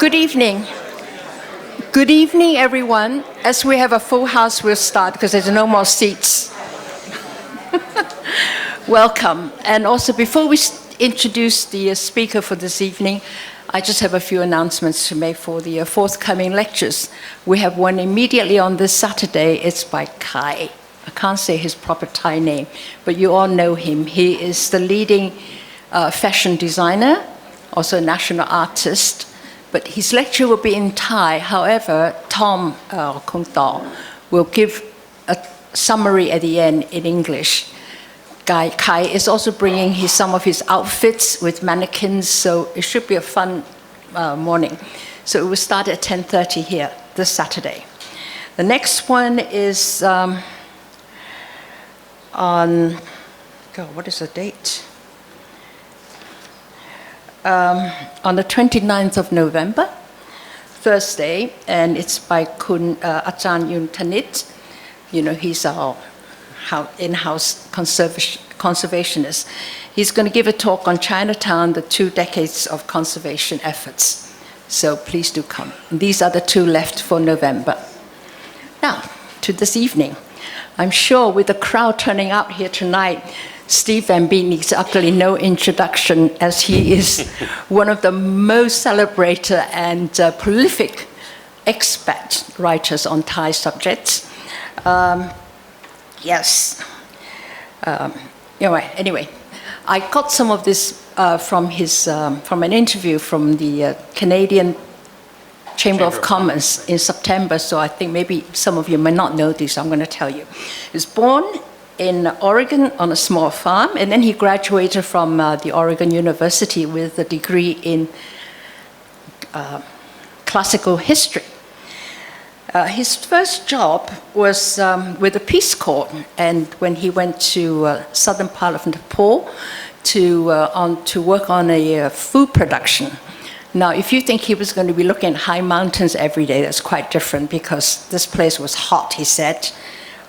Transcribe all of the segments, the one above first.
Good evening. Good evening, everyone. As we have a full house, we'll start because there's no more seats. Welcome. And also, before we introduce the speaker for this evening, I just have a few announcements to make for the forthcoming lectures. We have one immediately on this Saturday. It's by Kai. I can't say his proper Thai name, but you all know him. He is the leading fashion designer, also a national artist. But his lecture will be in Thai. However, Tom Kung Tao will give a summary at the end in English. Kai is also bringing some of his outfits with mannequins, so it should be a fun morning. So it will start at 10:30 here this Saturday. The next one is on, what is the date? On the 29th of November, Thursday, and it's by Kun Ajahn Yun Thanit. You know, he's our in-house conservationist. He's going to give a talk on Chinatown, the 2 decades of conservation efforts. So please do come. And these are the 2 left for November. Now, to this evening. I'm sure with the crowd turning out here tonight, Steve Van Beek needs absolutely no introduction, as he is one of the most celebrated and prolific expat writers on Thai subjects. Yes. Anyway, I got some of this from an interview from the Canadian Chamber of Commerce in September, so I think maybe some of you may not know this. I'm going to tell you. He was born in Oregon on a small farm, and then he graduated from the Oregon University with a degree in classical history. His first job was with the Peace Corps, and when he went to southern part of Nepal to work on a food production. Now, if you think he was going to be looking at high mountains every day, that's quite different, because this place was hot, he said.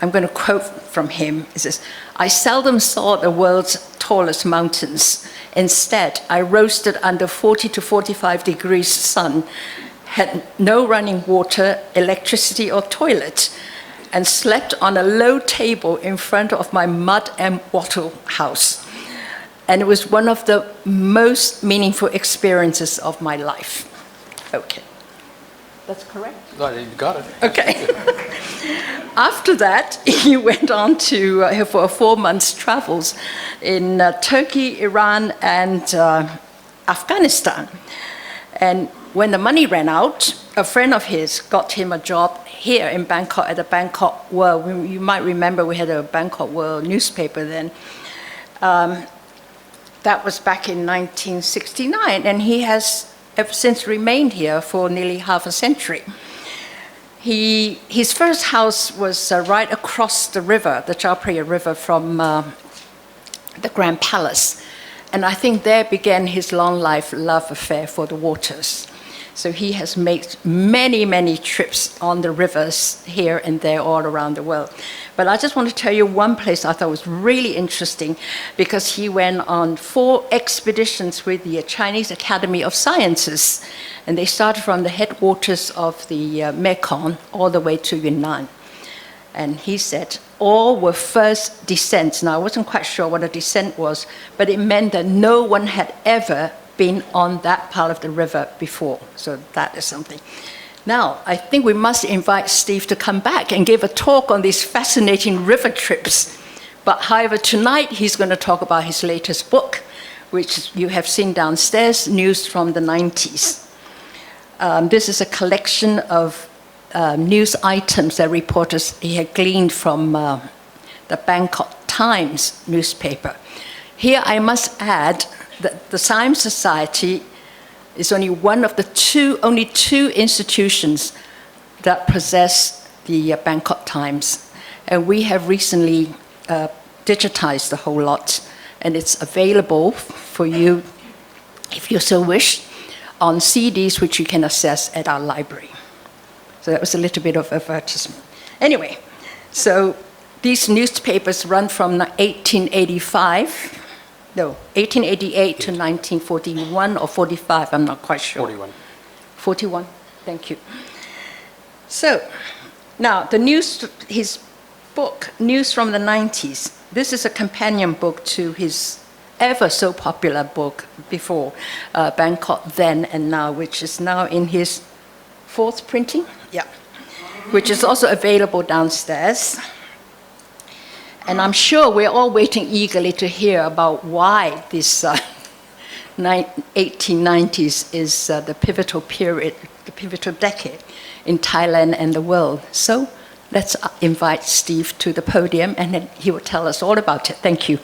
I'm going to quote from him. He says, "I seldom saw the world's tallest mountains. Instead, I roasted under 40 to 45 degrees sun, had no running water, electricity, or toilet, and slept on a low table in front of my mud and wattle house. And it was one of the most meaningful experiences of my life." Okay. That's correct? You got it. Okay. After that, he went on to for 4 months travels in Turkey, Iran, and Afghanistan. And when the money ran out, a friend of his got him a job here in Bangkok at the Bangkok World. You might remember we had a Bangkok World newspaper then. That was back in 1969, and he has ever since remained here for nearly half a century. His first house was right across the river, the Chao Phraya River, from the Grand Palace. And I think there began his long life love affair for the waters. So he has made many, many trips on the rivers here and there all around the world. But I just want to tell you one place I thought was really interesting, because he went on 4 expeditions with the Chinese Academy of Sciences. And they started from the headwaters of the Mekong all the way to Yunnan. And he said all were first descents. Now, I wasn't quite sure what a descent was, but it meant that no one had ever been on that part of the river before. So that is something. Now, I think we must invite Steve to come back and give a talk on these fascinating river trips. But however, tonight he's going to talk about his latest book, which you have seen downstairs, News from the 90s. This is a collection of news items that reporters he had gleaned from the Bangkok Times newspaper. Here I must add that the Siam Society is only one of the only two institutions that possess the Bangkok Times. And we have recently digitized the whole lot, and it's available for you, if you so wish, on CDs, which you can access at our library. So that was a little bit of advertisement. Anyway, so these newspapers run from 1888 to 1941 or 45, I'm not quite sure. 41. 41. Thank you. So, now the news, his book, News from the 90s. This is a companion book to his ever so popular book before, Bangkok Then and Now, which is now in his 4th printing. Yeah. Which is also available downstairs. And I'm sure we're all waiting eagerly to hear about why this 1890s is the pivotal period, the pivotal decade in Thailand and the world. So let's invite Steve to the podium, and then he will tell us all about it. Thank you.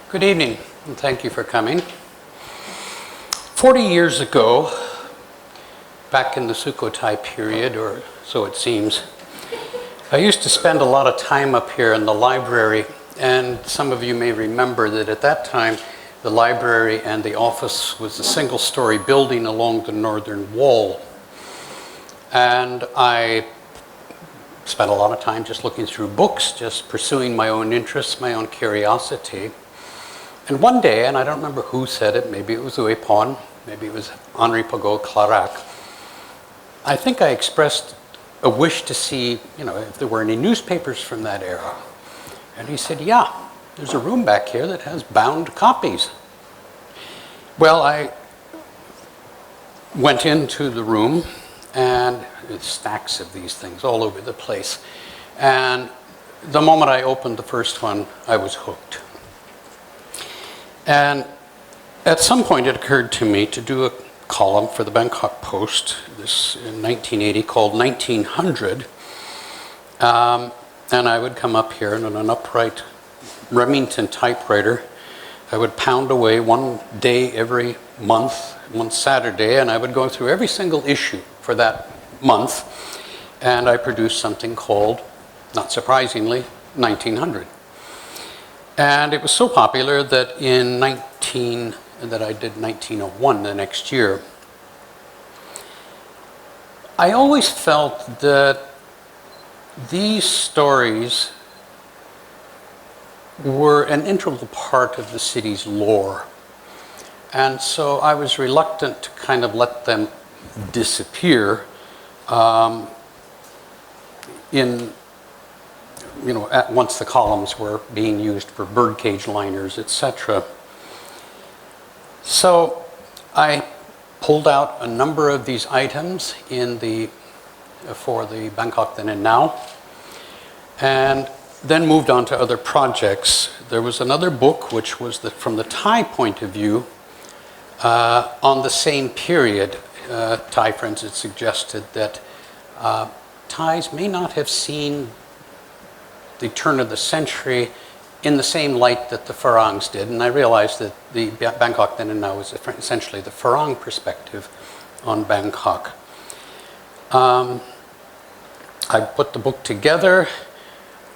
Good evening, and thank you for coming. 40 years ago, back in the Sukhothai period, or so it seems, I used to spend a lot of time up here in the library, and some of you may remember that at that time, the library and the office was a single-story building along the northern wall. And I spent a lot of time just looking through books, just pursuing my own interests, my own curiosity. And one day, and I don't remember who said it, maybe it was Uepon, maybe it was Henri Pagot Clarac, I think I expressed a wish to see, if there were any newspapers from that era. And he said, yeah, there's a room back here that has bound copies. Well, I went into the room, and there's stacks of these things all over the place. And the moment I opened the first one, I was hooked. And at some point it occurred to me to do a column for the Bangkok Post, this in 1980, called 1900. And I would come up here and on an upright Remington typewriter, I would pound away one day every month, one Saturday, and I would go through every single issue for that month, and I produced something called, not surprisingly, 1900. And it was so popular that that I did 1901 the next year. I always felt that these stories were an integral part of the city's lore. And so I was reluctant to kind of let them disappear once the columns were being used for birdcage liners, etc. So I pulled out a number of these items for the Bangkok Then and Now, and then moved on to other projects. There was another book which was from the Thai point of view on the same period. Thai friends had suggested that Thais may not have seen the turn of the century in the same light that the Farangs did, and I realized that the Bangkok Then and Now was essentially the Farang perspective on Bangkok. I put the book together,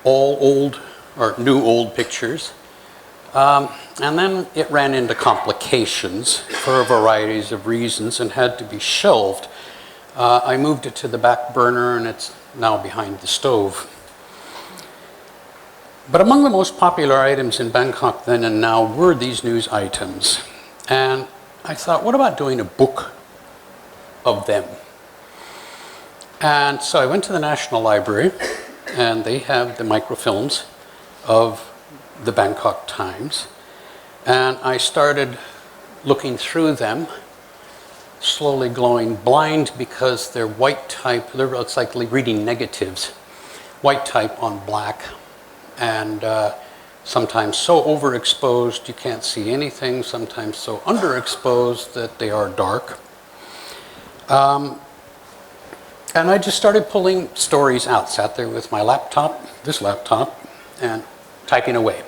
all old or new old pictures, and then it ran into complications for varieties of reasons and had to be shelved. I moved it to the back burner, and it's now behind the stove. But among the most popular items in Bangkok Then and Now were these news items. And I thought, what about doing a book of them? And so I went to the National Library, and they have the microfilms of the Bangkok Times. And I started looking through them, slowly going blind because they're white type. It's like reading negatives, white type on black. And sometimes so overexposed you can't see anything, sometimes so underexposed that they are dark. And I just started pulling stories out, sat there with my laptop, this laptop, and typing away.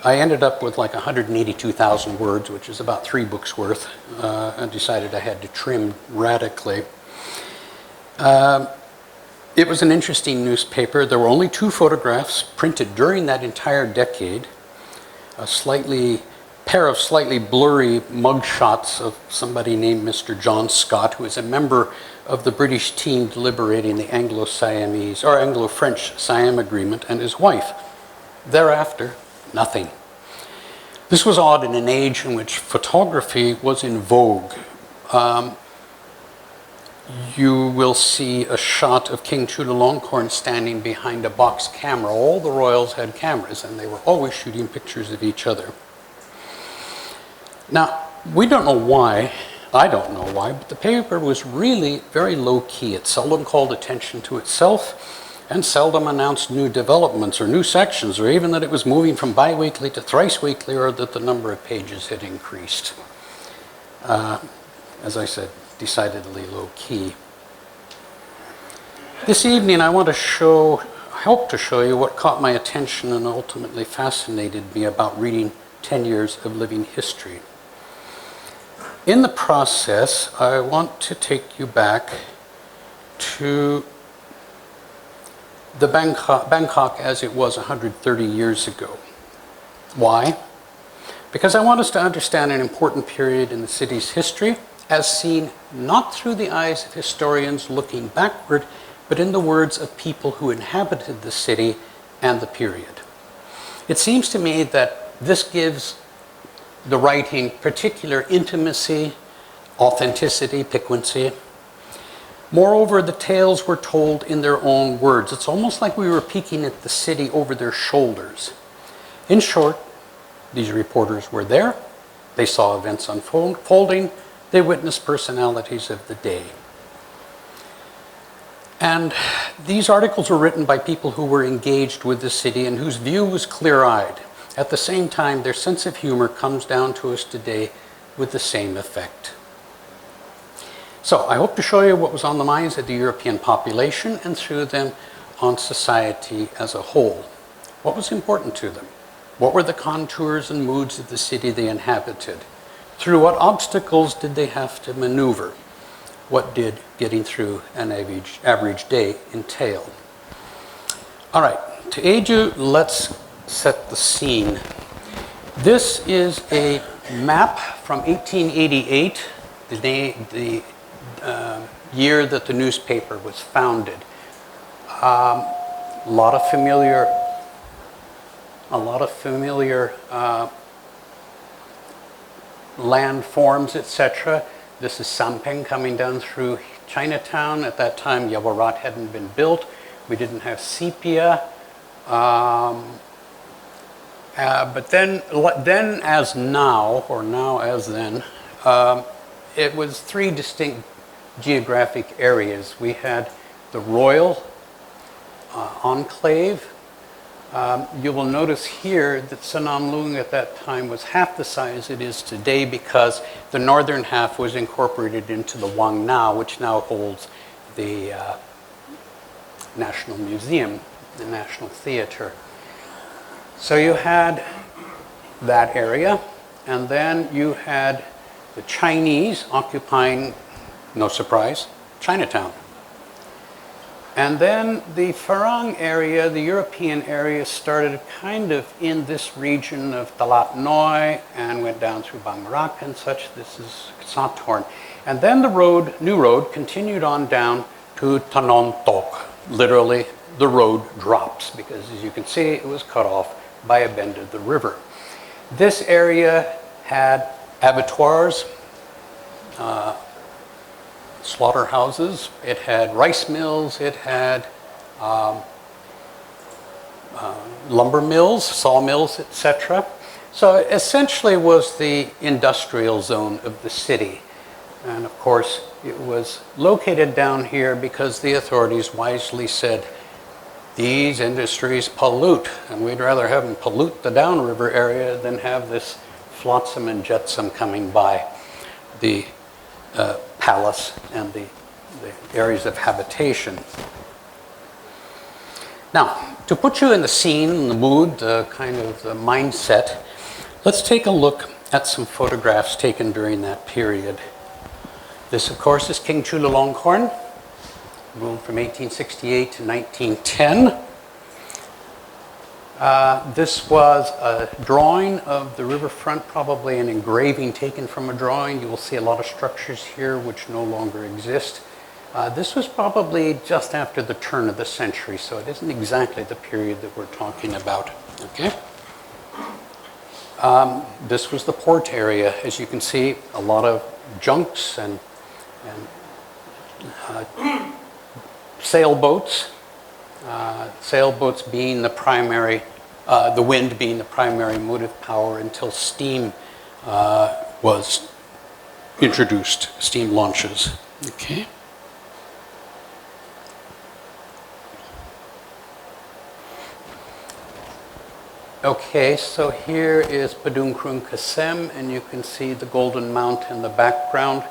I ended up with like 182,000 words, which is about 3 books worth, and decided I had to trim radically. It was an interesting newspaper. There were only 2 photographs printed during that entire decade. A pair of slightly blurry mugshots of somebody named Mr. John Scott, who is a member of the British team deliberating the Anglo-Siamese or Anglo-French Siam Agreement, and his wife. Thereafter, nothing. This was odd in an age in which photography was in vogue. You will see a shot of King Chulalongkorn standing behind a box camera. All the royals had cameras, and they were always shooting pictures of each other. Now, we don't know why, I don't know why, but the paper was really very low-key. It seldom called attention to itself and seldom announced new developments or new sections, or even that it was moving from bi-weekly to thrice-weekly, or that the number of pages had increased. As I said, decidedly low-key. This evening I want to hope to show you what caught my attention and ultimately fascinated me about reading 10 years of living history. In the process, I want to take you back to the Bangkok as it was 130 years ago. Why? Because I want us to understand an important period in the city's history as seen not through the eyes of historians looking backward, but in the words of people who inhabited the city and the period. It seems to me that this gives the writing particular intimacy, authenticity, piquancy. Moreover, the tales were told in their own words. It's almost like we were peeking at the city over their shoulders. In short, these reporters were there. They saw events unfolding. They witnessed personalities of the day. And these articles were written by people who were engaged with the city and whose view was clear-eyed. At the same time, their sense of humor comes down to us today with the same effect. So I hope to show you what was on the minds of the European population and through them on society as a whole. What was important to them? What were the contours and moods of the city they inhabited? Through what obstacles did they have to maneuver? What did getting through an average day entail? All right, to aid you, let's set the scene. This is a map from 1888, the year that the newspaper was founded. A lot of familiar landforms, etc. This is Sampeng coming down through Chinatown. At that time, Yawarat hadn't been built. We didn't have sepia. But then as now, or now as then, it was three distinct geographic areas. We had the royal enclave. You will notice here that Sanam Luang at that time was half the size it is today because the northern half was incorporated into the Wang Na, which now holds the National Museum, the National Theater. So you had that area, and then you had the Chinese occupying, no surprise, Chinatown. And then the Farang area, the European area, started kind of in this region of Talat Noi and went down through Bangrak and such. This is Satorn. And then the new road, continued on down to Tanon Tok. Literally, the road drops because, as you can see, it was cut off by a bend of the river. This area had abattoirs, slaughterhouses, it had rice mills, it had lumber mills, sawmills, etc. So it essentially was the industrial zone of the city. And of course, it was located down here because the authorities wisely said, these industries pollute, and we'd rather have them pollute the downriver area than have this flotsam and jetsam coming by the palace and the areas of habitation. Now, to put you in the scene, the mood, the kind of the mindset, let's take a look at some photographs taken during that period. This, of course, is King Chulalongkorn, ruled from 1868 to 1910. This was a drawing of the riverfront, probably an engraving taken from a drawing. You will see a lot of structures here which no longer exist. This was probably just after the turn of the century, so it isn't exactly the period that we're talking about. Okay. This was the port area. As you can see, a lot of junks and sailboats. Sailboats being the primary, the wind being the primary motive power until steam was introduced, steam launches. Okay. Okay, so here is Padung Krung Kasem, and you can see the Golden Mount in the background,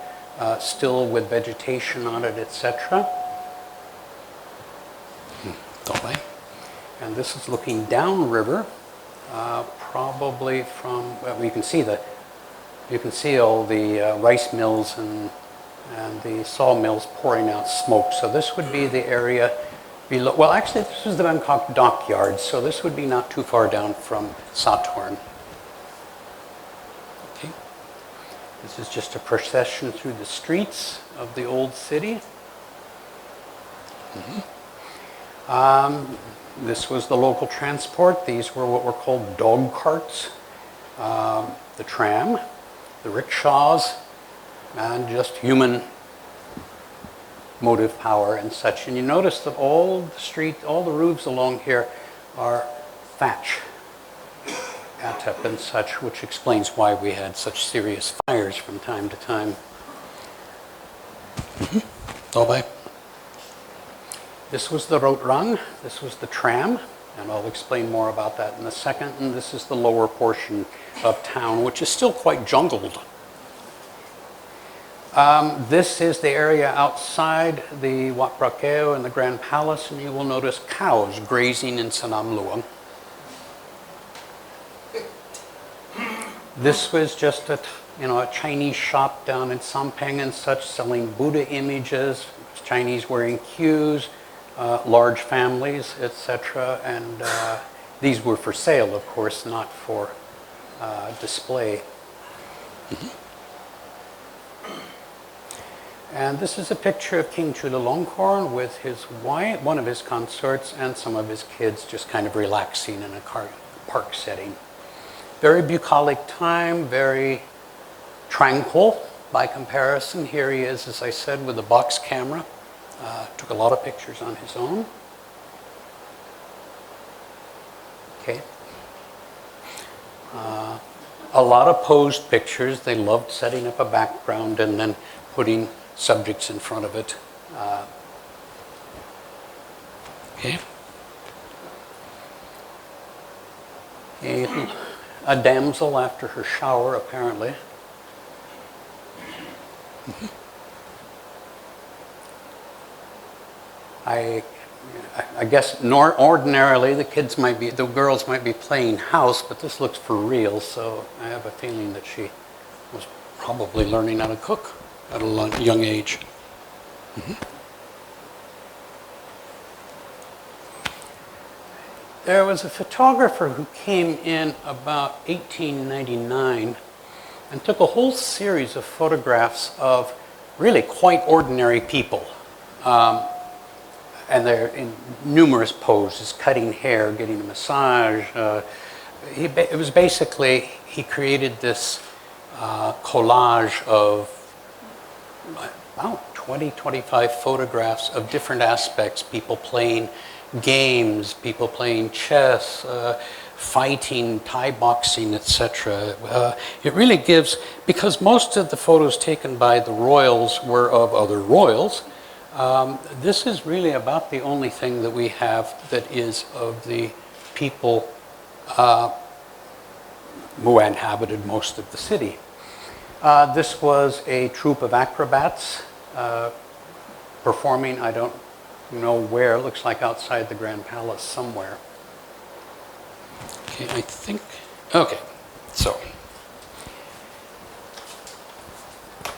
still with vegetation on it, etc. And this is looking downriver, probably from. Well, you can see all the rice mills and the sawmills pouring out smoke. So this would be the area below. Well, actually, this is the Bangkok dockyard, so this would be not too far down from Satorn. Okay. This is just a procession through the streets of the old city. This was the local transport. These were what were called dog carts, the tram, the rickshaws, and just human motive power and such. And you notice that all the roofs along here are thatch, atap and such, which explains why we had such serious fires from time to time. This was the Rotrang, this was the tram, and I'll explain more about that in a second. And this is the lower portion of town, which is still quite jungled. This is the area outside the Wat Prakeo and the Grand Palace, and you will notice cows grazing in Sanam Luang. This was just a Chinese shop down in Sampeng and such, selling Buddha images, Chinese wearing cues, large families, etc. And these were for sale, of course, not for display. And this is a picture of King Chulalongkorn with his wife, one of his consorts, and some of his kids just kind of relaxing in a park setting. Very bucolic time, very tranquil by comparison. Here he is, as I said, with a box camera. Took a lot of pictures on his own. Okay. A lot of posed pictures. They loved setting up a background and then putting subjects in front of it. Okay. A damsel after her shower, apparently. I guess ordinarily the girls might be playing house, but this looks for real, so I have a feeling that she was probably learning how to cook at a young age. There was a photographer who came in about 1899 and took a whole series of photographs of really quite ordinary people. And they're in numerous poses, cutting hair, getting a massage. It was basically, he created this collage of about 25 photographs of different aspects, people playing games, people playing chess, fighting, Thai boxing, etc. It really gives, because most of the photos taken by the royals were of other royals, this is really about the only thing that we have that is of the people who inhabited most of the city. This was a troupe of acrobats performing, I don't know where, it looks like outside the Grand Palace somewhere. Okay, I think, okay,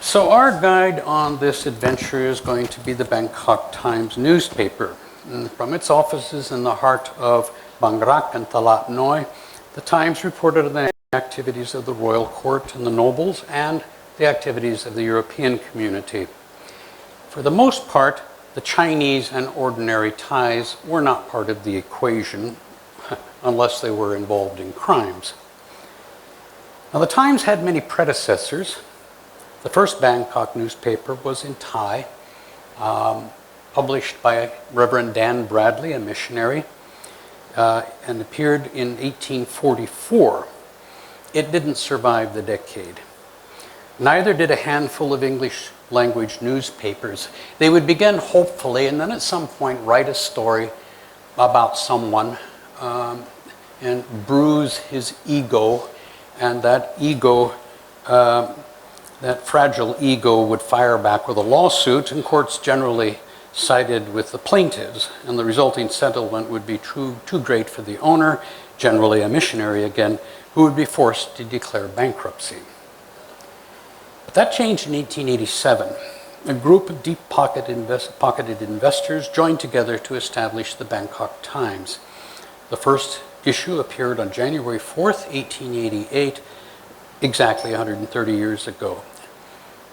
So our guide on this adventure is going to be the Bangkok Times newspaper. And from its offices in the heart of Bang Rak and Talat Noi, the Times reported on the activities of the royal court and the nobles and the activities of the European community. For the most part, the Chinese and ordinary Thais were not part of the equation unless they were involved in crimes. Now, the Times had many predecessors. The first Bangkok newspaper was in Thai, published by Reverend Dan Bradley, a missionary, and appeared in 1844. It didn't survive the decade. Neither did a handful of English language newspapers. They would begin hopefully, and then at some point write a story about someone and bruise his ego, and that ego, that fragile ego would fire back with a lawsuit, and courts generally sided with the plaintiffs, and the resulting settlement would be too great for the owner, generally a missionary again, who would be forced to declare bankruptcy. But that changed in 1887. A group of deep-pocketed investors joined together to establish the Bangkok Times. The first issue appeared on January 4th, 1888, exactly 130 years ago.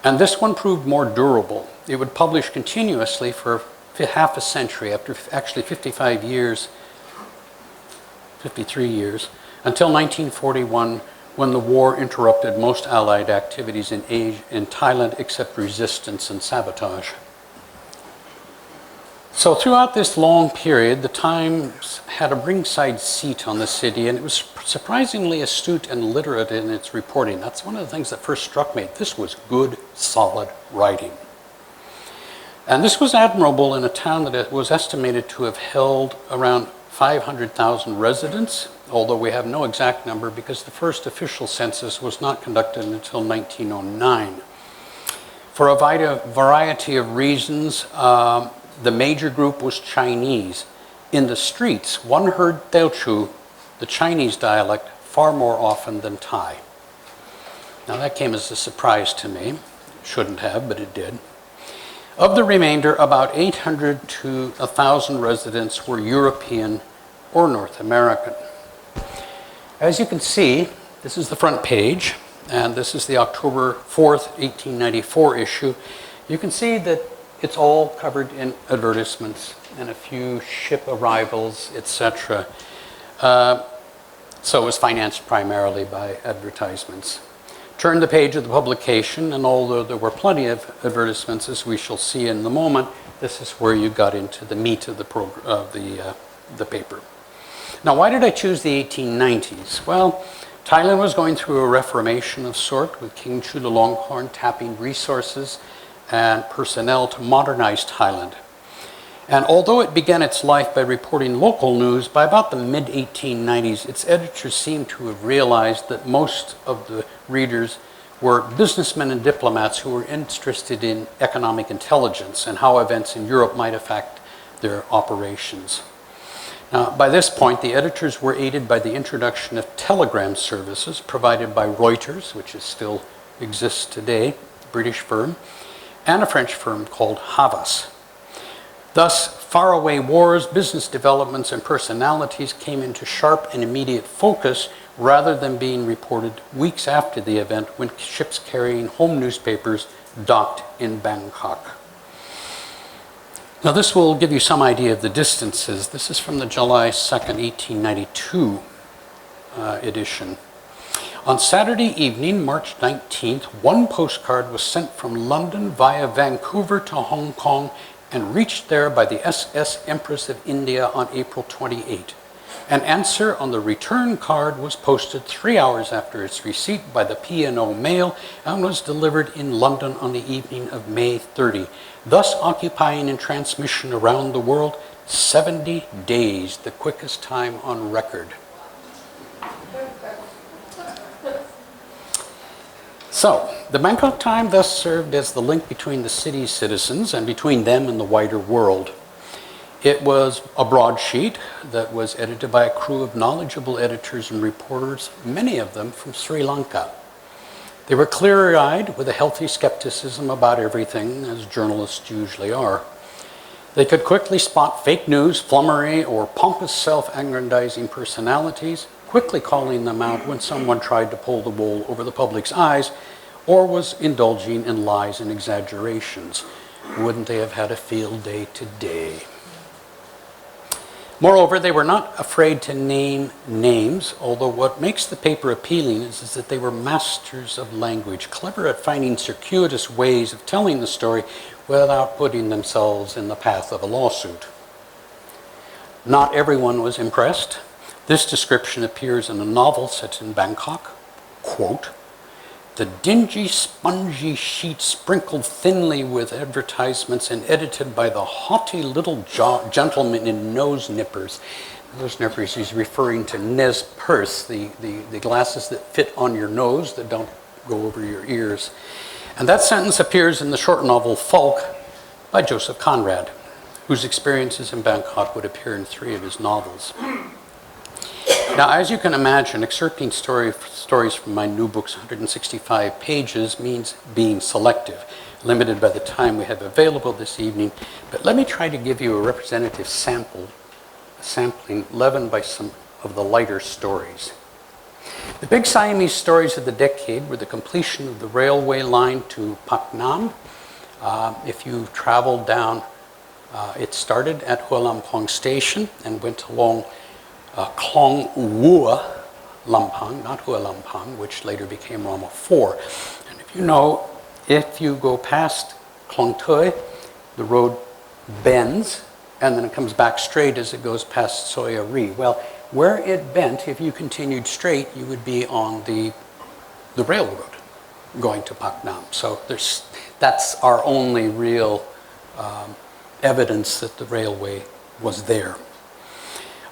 And this one proved more durable. It would publish continuously for half a century, after actually 53 years, until 1941, when the war interrupted most Allied activities in Thailand except resistance and sabotage. So throughout this long period, the Times had a ringside seat on the city, and it was surprisingly astute and literate in its reporting. That's one of the things that first struck me. This was good, solid writing. And this was admirable in a town that was estimated to have held around 500,000 residents, although we have no exact number because the first official census was not conducted until 1909. For a variety of reasons, the major group was Chinese. In the streets, one heard Teochew, the Chinese dialect, far more often than Thai. Now that came as a surprise to me. Shouldn't have, but it did. Of the remainder, about 800 to 1,000 residents were European or North American. As you can see, this is the front page, and this is the October 4th, 1894 issue. You can see that it's all covered in advertisements and a few ship arrivals, etc. So it was financed primarily by advertisements. Turn the page of the publication, and although there were plenty of advertisements, as we shall see in a moment, this is where you got into the meat of the paper. Now, why did I choose the 1890s? Well, Thailand was going through a reformation of sort, with King Chulalongkorn tapping resources and personnel to modernize Thailand. And although it began its life by reporting local news, by about the mid-1890s, its editors seemed to have realized that most of the readers were businessmen and diplomats who were interested in economic intelligence and how events in Europe might affect their operations. Now, by this point, the editors were aided by the introduction of telegram services provided by Reuters, which still exists today, a British firm, and a French firm called Havas. Thus, faraway wars, business developments, and personalities came into sharp and immediate focus rather than being reported weeks after the event when ships carrying home newspapers docked in Bangkok. Now, this will give you some idea of the distances. This is from the July 2nd, 1892 edition. On Saturday evening, March 19th, one postcard was sent from London via Vancouver to Hong Kong and reached there by the SS Empress of India on April 28. An answer on the return card was posted 3 hours after its receipt by the P&O Mail and was delivered in London on the evening of May 30, thus occupying in transmission around the world 70 days, the quickest time on record. So, the Bangkok Times thus served as the link between the city's citizens and between them and the wider world. It was a broadsheet that was edited by a crew of knowledgeable editors and reporters, many of them from Sri Lanka. They were clear-eyed with a healthy skepticism about everything, as journalists usually are. They could quickly spot fake news, flummery, or pompous self-aggrandizing personalities, quickly calling them out when someone tried to pull the wool over the public's eyes or was indulging in lies and exaggerations. wouldn't they have had a field day today? Moreover, they were not afraid to name names, although what makes the paper appealing is that they were masters of language, clever at finding circuitous ways of telling the story without putting themselves in the path of a lawsuit. Not everyone was impressed. This description appears in a novel set in Bangkok. Quote, "The dingy, spongy sheet sprinkled thinly with advertisements and edited by the haughty little gentleman in nose nippers." Nose nippers, he's referring to nez perce, the glasses that fit on your nose that don't go over your ears. And that sentence appears in the short novel Folk by Joseph Conrad, whose experiences in Bangkok would appear in 3 of his novels. Now, as you can imagine, excerpting stories from my new book's 165 pages means being selective, limited by the time we have available this evening. But let me try to give you a representative sampling leavened by some of the lighter stories. The big Siamese stories of the decade were the completion of the railway line to Pak Nam. If you traveled down, it started at Hua Lamphong Station and went along Klong Wua Lamphong, not Hua Lamphong, which later became Rama 4. And if you go past Klong Toi, the road bends, and then it comes back straight as it goes past Soya Ri. Well, where it bent, if you continued straight, you would be on the railroad going to Pak Nam. So that's our only real evidence that the railway was there.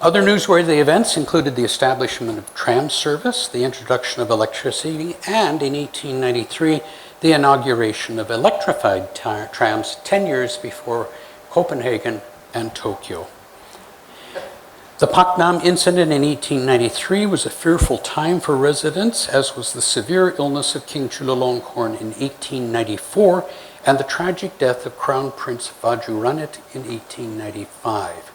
Other newsworthy events included the establishment of tram service, the introduction of electricity, and in 1893, the inauguration of electrified trams 10 years before Copenhagen and Tokyo. The Pak Nam incident in 1893 was a fearful time for residents, as was the severe illness of King Chulalongkorn in 1894 and the tragic death of Crown Prince Vajiranote in 1895.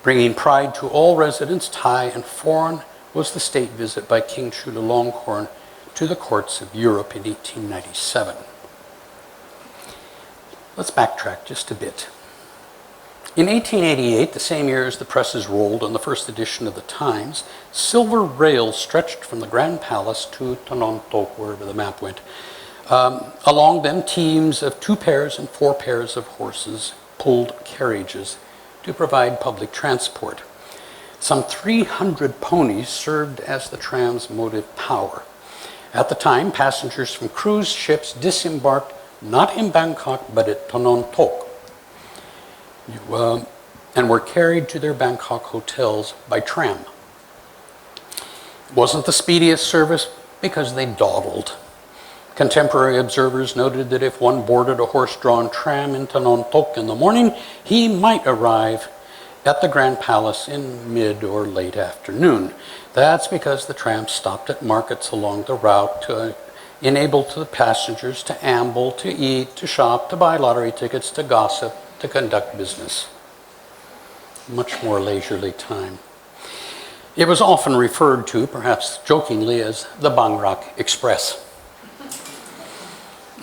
Bringing pride to all residents, Thai and foreign, was the state visit by King Chulalongkorn to the courts of Europe in 1897. Let's backtrack just a bit. In 1888, the same year as the presses rolled on the first edition of the Times, silver rails stretched from the Grand Palace to Tanon Tok, wherever the map went. Along them, teams of 2 pairs and 4 pairs of horses pulled carriages to provide public transport. Some 300 ponies served as the tram's motive power. At the time, passengers from cruise ships disembarked not in Bangkok, but at Tanon Tok, and were carried to their Bangkok hotels by tram. It wasn't the speediest service because they dawdled. Contemporary observers noted that if one boarded a horse-drawn tram in Tanon Tok in the morning, he might arrive at the Grand Palace in mid or late afternoon. That's because the tram stopped at markets along the route to enable the passengers to amble, to eat, to shop, to buy lottery tickets, to gossip, to conduct business. Much more leisurely time. It was often referred to, perhaps jokingly, as the Bangkok Express.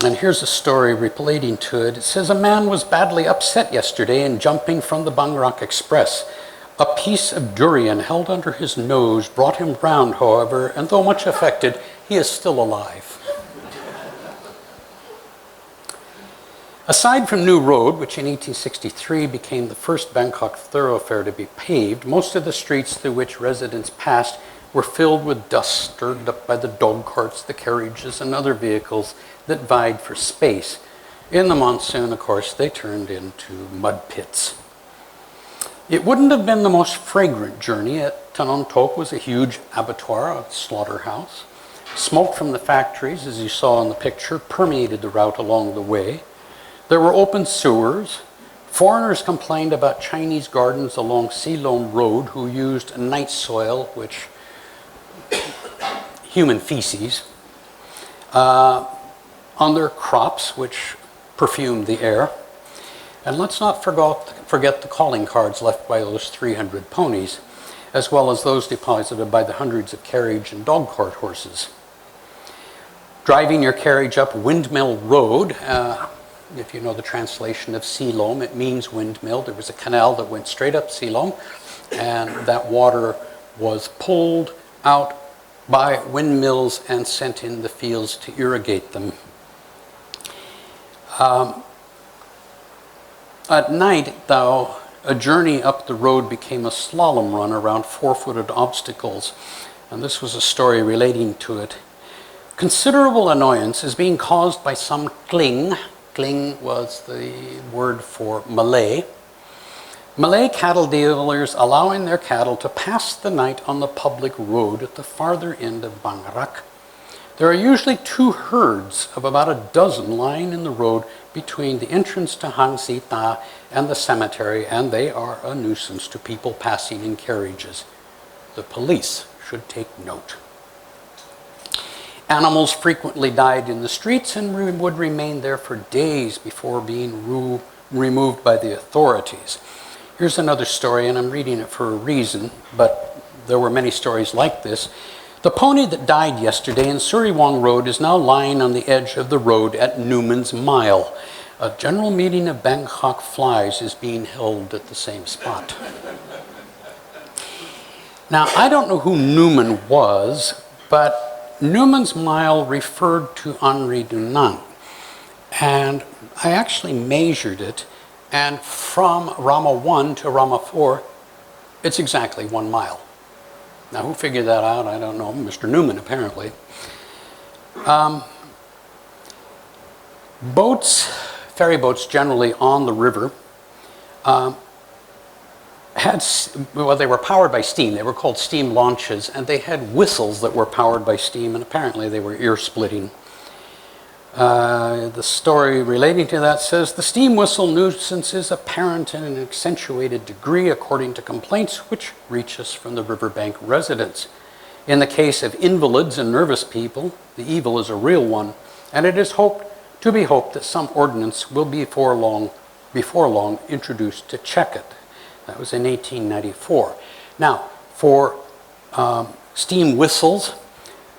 And here's a story relating to it. It says, a man was badly upset yesterday in jumping from the Bangkok Express. A piece of durian held under his nose brought him round, however, and though much affected, he is still alive. Aside from New Road, which in 1863 became the first Bangkok thoroughfare to be paved, most of the streets through which residents passed were filled with dust stirred up by the dog carts, the carriages, and other vehicles that vied for space. In the monsoon, of course, they turned into mud pits. It wouldn't have been the most fragrant journey. At Tanon Tok was a huge abattoir, a slaughterhouse. Smoke from the factories, as you saw in the picture, permeated the route along the way. There were open sewers. Foreigners complained about Chinese gardens along Silom Road who used night soil, which human feces, on their crops, which perfumed the air. And let's not forget the calling cards left by those 300 ponies, as well as those deposited by the hundreds of carriage and dog cart horses. Driving your carriage up Windmill Road, if you know the translation of Siloam, it means windmill. There was a canal that went straight up Siloam, and that water was pulled out by windmills and sent in the fields to irrigate them. At night, though, a journey up the road became a slalom run around four-footed obstacles, and this was a story relating to it. Considerable annoyance is being caused by some kling. Kling was the word for Malay. Malay cattle dealers allowing their cattle to pass the night on the public road at the farther end of Bangkok. There are usually two herds of about a dozen lying in the road between the entrance to Hang Si Ta and the cemetery, and they are a nuisance to people passing in carriages. The police should take note. Animals frequently died in the streets and would remain there for days before being removed by the authorities. Here's another story, and I'm reading it for a reason, but there were many stories like this. The pony that died yesterday in Suriwong Road is now lying on the edge of the road at Newman's Mile. A general meeting of Bangkok flies is being held at the same spot. Now, I don't know who Newman was, but Newman's Mile referred to Henri Dunant. And I actually measured it, and from Rama 1 to Rama 4, it's exactly 1 mile. Now, who figured that out? I don't know. Mr. Newman, apparently. Ferry boats generally on the river, they were powered by steam. They were called steam launches, and they had whistles that were powered by steam, and apparently they were ear-splitting. The story relating to that says, the steam whistle nuisance is apparent in an accentuated degree according to complaints which reach us from the riverbank residents. In the case of invalids and nervous people, the evil is a real one, and it is to be hoped that some ordinance will before long introduced to check it. That was in 1894. Now, for steam whistles,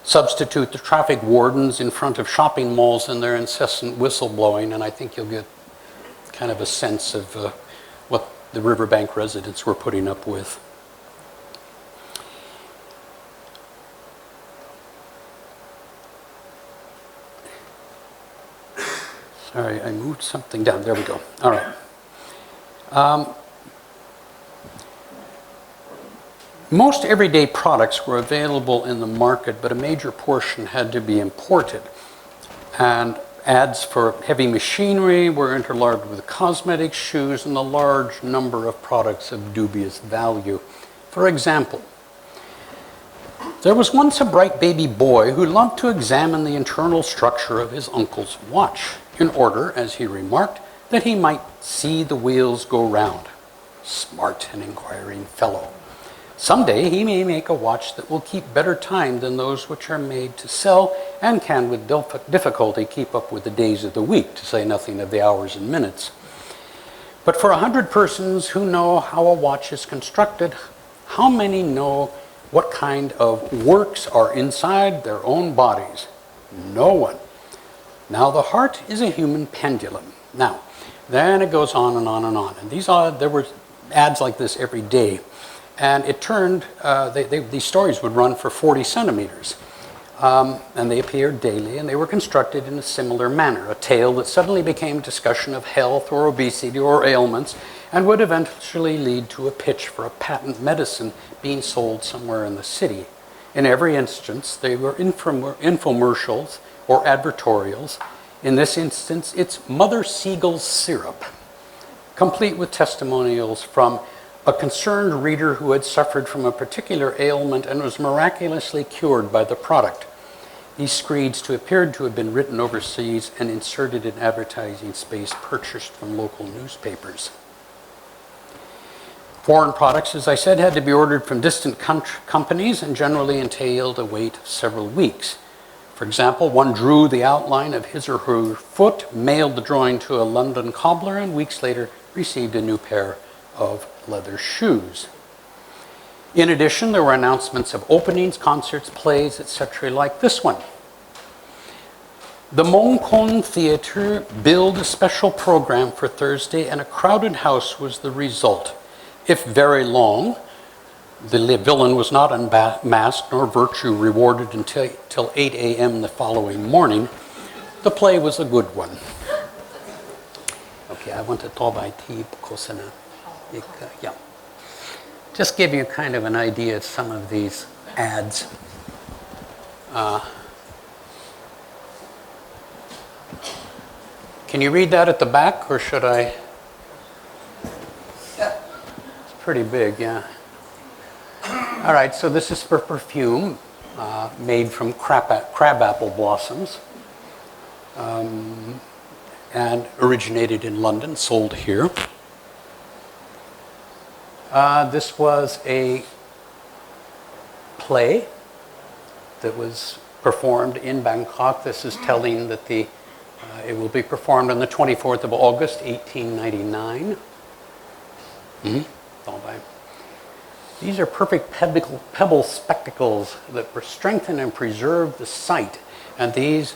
substitute the traffic wardens in front of shopping malls and their incessant whistle blowing, and I think you'll get kind of a sense of what the riverbank residents were putting up with. Sorry, I moved something down. There we go. All right. Most everyday products were available in the market, but a major portion had to be imported. And ads for heavy machinery were interlarded with cosmetics, shoes, and a large number of products of dubious value. For example, there was once a bright baby boy who loved to examine the internal structure of his uncle's watch, in order, as he remarked, that he might see the wheels go round. Smart and inquiring fellow. Someday he may make a watch that will keep better time than those which are made to sell and can with difficulty keep up with the days of the week, to say nothing of the hours and minutes. But for 100 persons who know how a watch is constructed, how many know what kind of works are inside their own bodies? No one. Now the heart is a human pendulum. Now, then it goes on and on and on. And there were ads like this every day. And it turned, these stories would run for 40 centimeters. And they appeared daily, and they were constructed in a similar manner. A tale that suddenly became discussion of health or obesity or ailments, and would eventually lead to a pitch for a patent medicine being sold somewhere in the city. In every instance, they were infomercials or advertorials. In this instance, it's Mother Siegel's syrup, complete with testimonials from a concerned reader who had suffered from a particular ailment and was miraculously cured by the product. These screeds appeared to have been written overseas and inserted in advertising space purchased from local newspapers. Foreign products, as I said, had to be ordered from distant companies and generally entailed a wait of several weeks. For example, one drew the outline of his or her foot, mailed the drawing to a London cobbler, and weeks later received a new pair of leather shoes. In addition, there were announcements of openings, concerts, plays, etc., like this one. The Mongkon Theatre billed a special program for Thursday, and a crowded house was the result. If very long, the villain was not unmasked nor virtue rewarded until 8 a.m. the following morning. The play was a good one. Okay, I want to talk about Kosana. Yeah. Just give you kind of an idea of some of these ads. Can you read that at the back, or should I? Yeah. It's pretty big, yeah. All right, so this is for perfume made from crabapple blossoms and originated in London, sold here. This was a play that was performed in Bangkok. This is telling that it will be performed on the 24th of August, 1899. These are perfect pebble spectacles that strengthen and preserve the sight. And these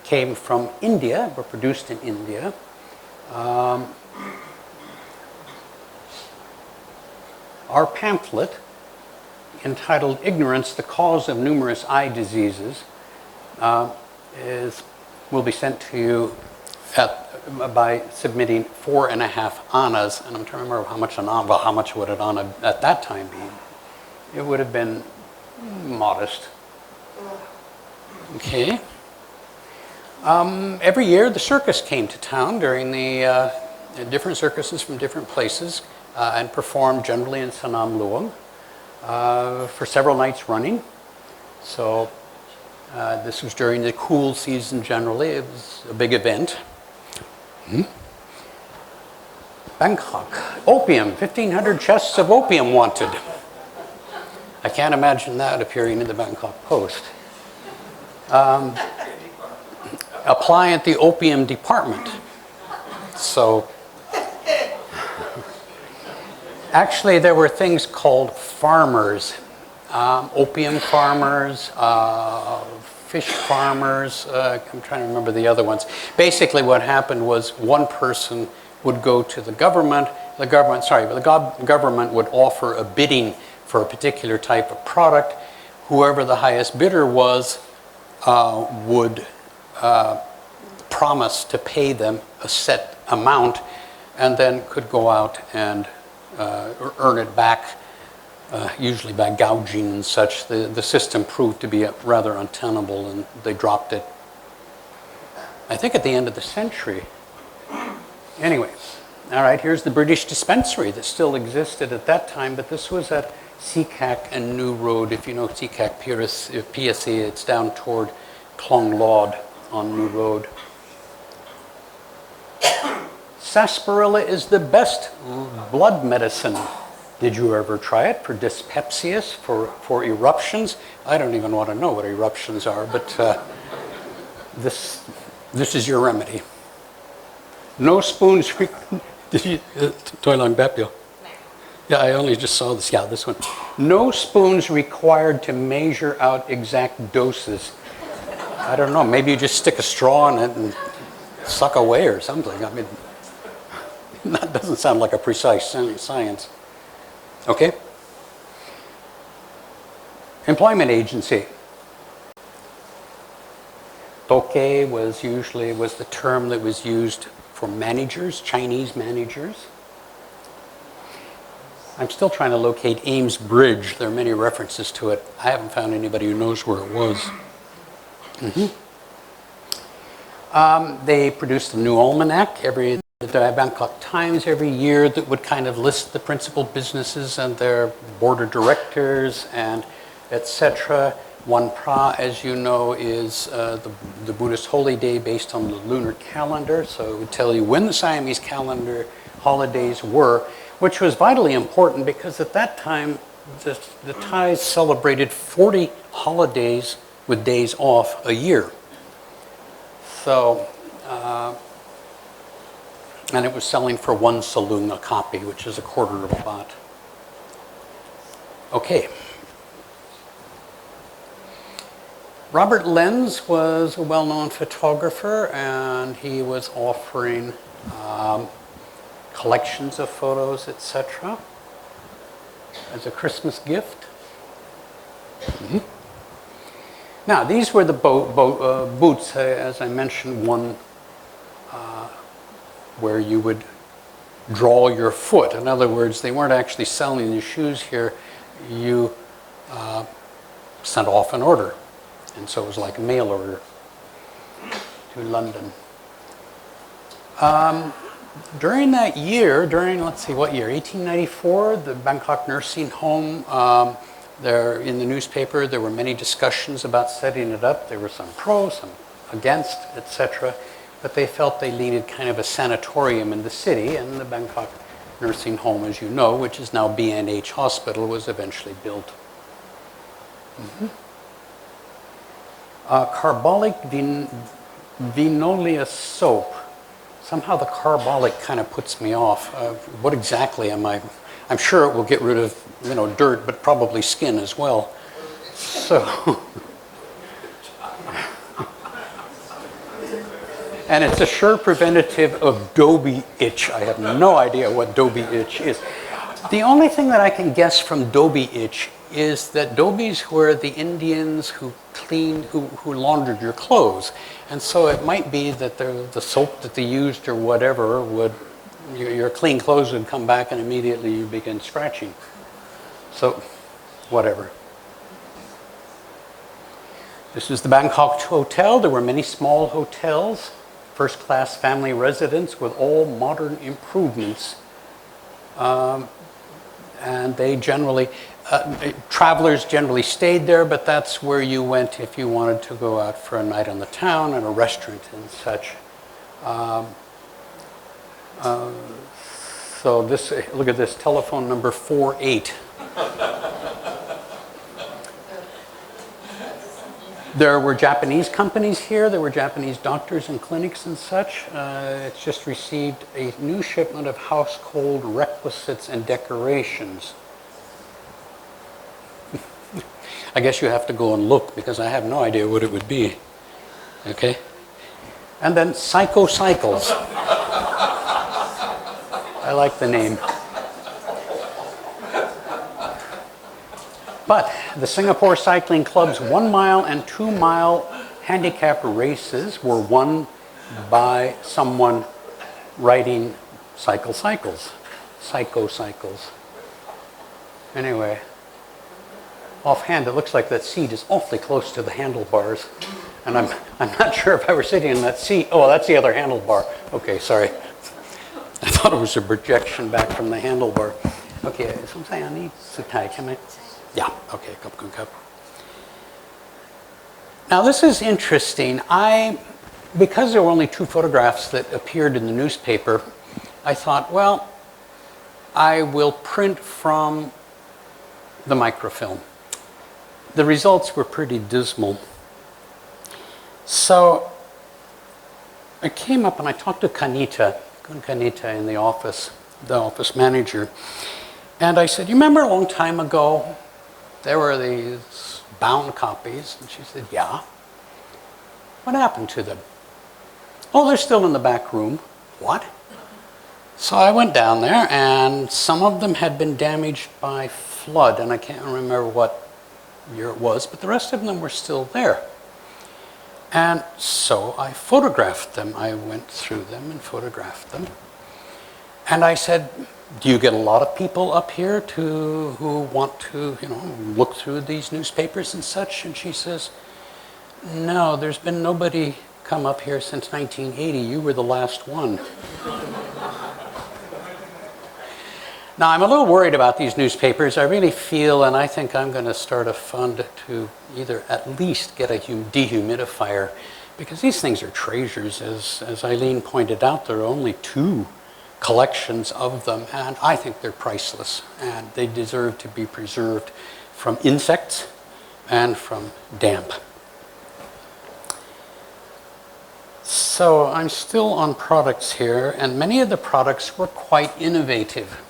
came from India, were produced in India. Our pamphlet, entitled Ignorance, the Cause of Numerous Eye Diseases, will be sent to you by submitting 4.5 annas, and I'm trying to remember how much an anna, well, how much would an anna at that time be? It would have been modest. Okay. Every year the circus came to town during the different circuses from different places and performed generally in Sanam Luang for several nights running. So this was during the cool season generally. It was a big event. Bangkok, opium, 1,500 chests of opium wanted. I can't imagine that appearing in the Bangkok Post. Apply at the opium department. So, actually there were things called farmers, opium farmers, fish farmers, I'm trying to remember the other ones. Basically what happened was one person would go to the government, the government would offer a bidding for a particular type of product. Whoever the highest bidder was would promise to pay them a set amount and then could go out and earn it back, usually by gouging and such. The system proved to be rather untenable and they dropped it, I think, at the end of the century. Anyway, all right, here's the British dispensary that still existed at that time, but this was at Sikak and New Road. If you know Sikak PSC, it's down toward Klong Lod on New Road. Sarsaparilla is the best blood medicine. Did you ever try it for dyspepsia, for eruptions? I don't even want to know what eruptions are, but this is your remedy. No spoons. Did you? Toilang Bepio? Yeah, I only just saw this. Yeah, this one. No spoons required to measure out exact doses. I don't know. Maybe you just stick a straw in it and suck away or something. I mean, that doesn't sound like a precise science. Okay. Employment agency. Toke was the term that was used for managers, Chinese managers. I'm still trying to locate Ames Bridge. There are many references to it. I haven't found anybody who knows where it was. They produced a new almanac, the Bangkok Times every year, that would kind of list the principal businesses and their board of directors and etc. One Pra, as you know, is the Buddhist holy day based on the lunar calendar. So it would tell you when the Siamese calendar holidays were, which was vitally important because at that time the Thais celebrated 40 holidays with days off a year. So, and it was selling for 1 saloon a copy, which is 1/4 of a baht. Okay. Robert Lenz was a well-known photographer, and he was offering collections of photos, etc., as a Christmas gift. Now, these were the boots, as I mentioned, one where you would draw your foot. In other words, they weren't actually selling the shoes here. You sent off an order. And so it was like a mail order to London. During that year, let's see, what year? 1894, the Bangkok nursing home, there in the newspaper, there were many discussions about setting it up. There were some pros, some against, etc. But they felt they needed kind of a sanatorium in the city, and the Bangkok nursing home, as you know, which is now B&H Hospital, was eventually built. Carbolic Vinolia soap. Somehow the carbolic kind of puts me off. What exactly am I? I'm sure it will get rid of, dirt, but probably skin as well. So, and it's a sure preventative of Dobie itch. I have no idea what Dobie itch is. The only thing that I can guess from Dobie itch is that Dobies were the Indians who cleaned, who laundered your clothes. And so it might be that the soap that they used or whatever would, your clean clothes would come back and immediately you begin scratching. So, whatever. This is the Bangkok Hotel. There were many small hotels, first-class family residence with all modern improvements. And they generally, travelers generally stayed there, but that's where you went if you wanted to go out for a night on the town and a restaurant and such. So this, look at this, telephone number 48. There were Japanese companies here. There were Japanese doctors and clinics and such. It's just received a new shipment of household requisites and decorations. I guess you have to go and look because I have no idea what it would be. Okay? And then Psycho Cycles. I like the name. But the Singapore Cycling Club's 1 mile and 2 mile handicap races were won by someone riding cycles. Psycho Cycles. Anyway, offhand, it looks like that seat is awfully close to the handlebars. And I'm not sure if I were sitting in that seat. Oh, that's the other handlebar. Okay, sorry. I thought it was a projection back from the handlebar. Okay, something I need to tie. Can I? Yeah, okay, cup. Now this is interesting. Because there were only 2 photographs that appeared in the newspaper, I thought, well, I will print from the microfilm. The results were pretty dismal. So I came up and I talked to Kanita in the office manager, and I said, you remember a long time ago, there were these bound copies? And she said, yeah. What happened to them? Oh, they're still in the back room. What? So I went down there, and some of them had been damaged by flood, and I can't remember what year it was, but the rest of them were still there. And so I photographed them. I went through them and photographed them. And I said, do you get a lot of people up here who want to, look through these newspapers and such? And she says, no, there's been nobody come up here since 1980. You were the last one. Now, I'm a little worried about these newspapers. I really feel, and I think I'm going to start a fund to either at least get a dehumidifier, because these things are treasures. As Eileen pointed out, there are only 2 collections of them, and I think they're priceless, and they deserve to be preserved from insects and from damp. So I'm still on products here, and many of the products were quite innovative.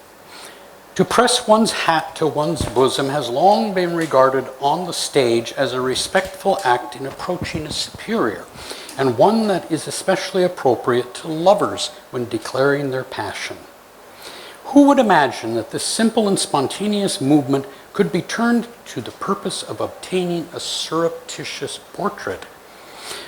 To press one's hat to one's bosom has long been regarded on the stage as a respectful act in approaching a superior, and one that is especially appropriate to lovers when declaring their passion. Who would imagine that this simple and spontaneous movement could be turned to the purpose of obtaining a surreptitious portrait?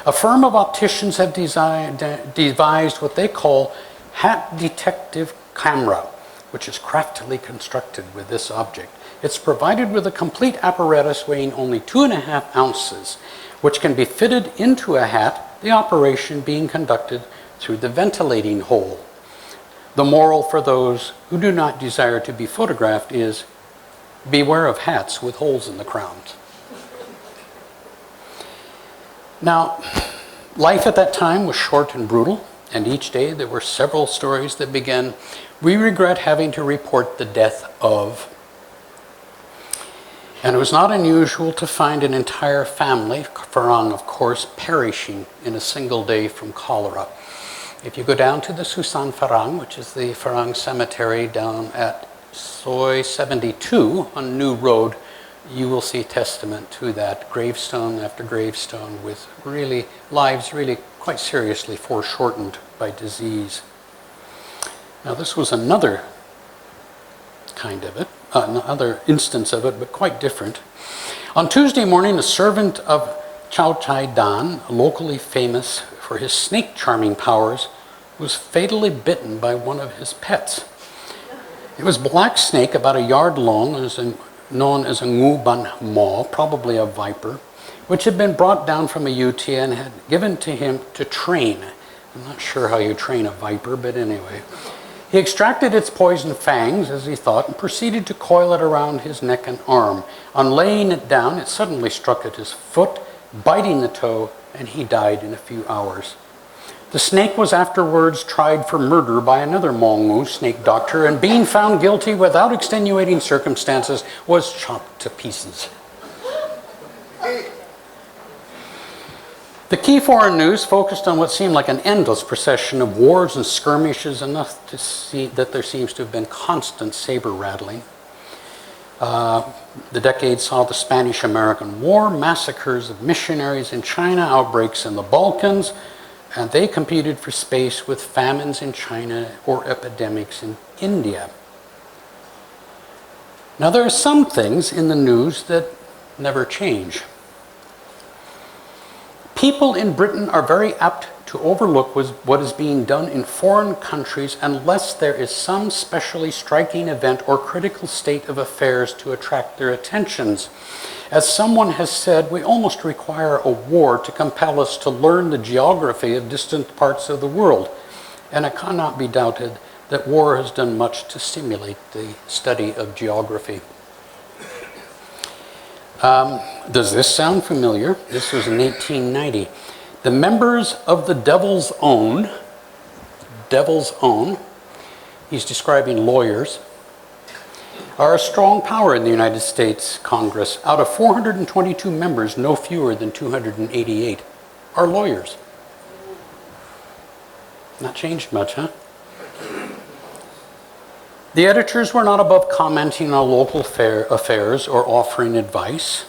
A firm of opticians have devised what they call hat detective camera, which is craftily constructed with this object. It's provided with a complete apparatus weighing only 2.5 ounces, which can be fitted into a hat, the operation being conducted through the ventilating hole. The moral for those who do not desire to be photographed is, beware of hats with holes in the crowns. Now, life at that time was short and brutal, and each day there were several stories that began, "We regret having to report the death of." And it was not unusual to find an entire family, Farang of course, perishing in a single day from cholera. If you go down to the Susan Farang, which is the Farang cemetery down at Soi 72 on New Road, you will see testament to that, gravestone after gravestone, with really lives really quite seriously foreshortened by disease. Now this was another kind of it, another instance of it, but quite different. On Tuesday morning, a servant of Chow Chai Dan, locally famous for his snake charming powers, was fatally bitten by one of his pets. It was a black snake about a yard long, known as a ngu ban mo, probably a viper, which had been brought down from a UT and had given to him to train. I'm not sure how you train a viper, but anyway. He extracted its poison fangs, as he thought, and proceeded to coil it around his neck and arm. On laying it down, it suddenly struck at his foot, biting the toe, and he died in a few hours. The snake was afterwards tried for murder by another Mongu snake doctor, and being found guilty without extenuating circumstances, was chopped to pieces. The key foreign news focused on what seemed like an endless procession of wars and skirmishes, enough to see that there seems to have been constant saber rattling. The decade saw the Spanish-American War, massacres of missionaries in China, outbreaks in the Balkans, and they competed for space with famines in China or epidemics in India. Now there are some things in the news that never change. People in Britain are very apt to overlook what is being done in foreign countries unless there is some specially striking event or critical state of affairs to attract their attentions. As someone has said, we almost require a war to compel us to learn the geography of distant parts of the world. And it cannot be doubted that war has done much to stimulate the study of geography. Does this sound familiar? This was in 1890. The members of the Devil's Own, he's describing lawyers, are a strong power in the United States Congress. Out of 422 members, no fewer than 288 are lawyers. Not changed much, huh? The editors were not above commenting on local affairs or offering advice.